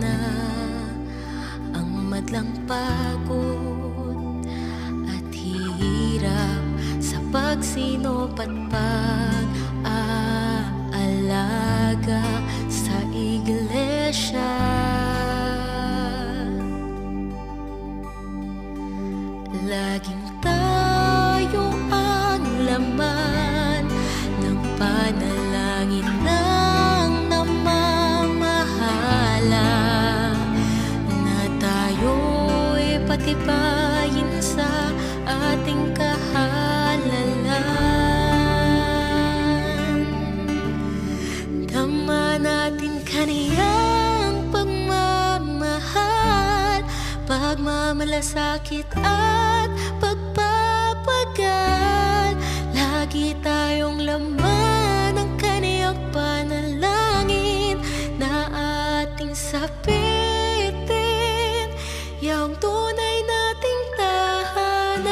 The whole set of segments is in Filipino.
na ang madlang pagod at hirap sa pagsinop at pag-aalaga sa iglesia. Laging tayo ang laman ng panalangin ng namamahala, na tayo'y patibayin sa ating kahalalan. Dama natin kaniyang pagmamahal, pagmamalasakit at pagpapagal. Lagi tayong laman ng kaniyang panalangin na ating sapitin, yung tunay nating tahanan.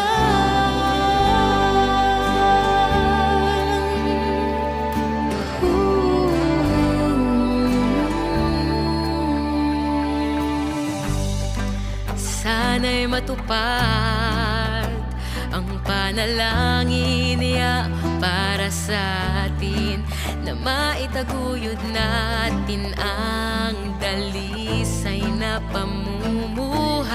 Sana'y matupad ang panalangin niya para sa atin, na maitaguyod natin ang dalisay na pamumuhay.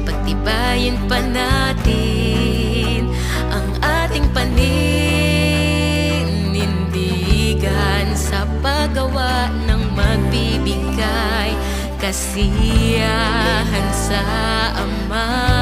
Pagtibayin pa natin ang ating paninindigan sa paggawa ng magbibigay kasiyahan sa Ama.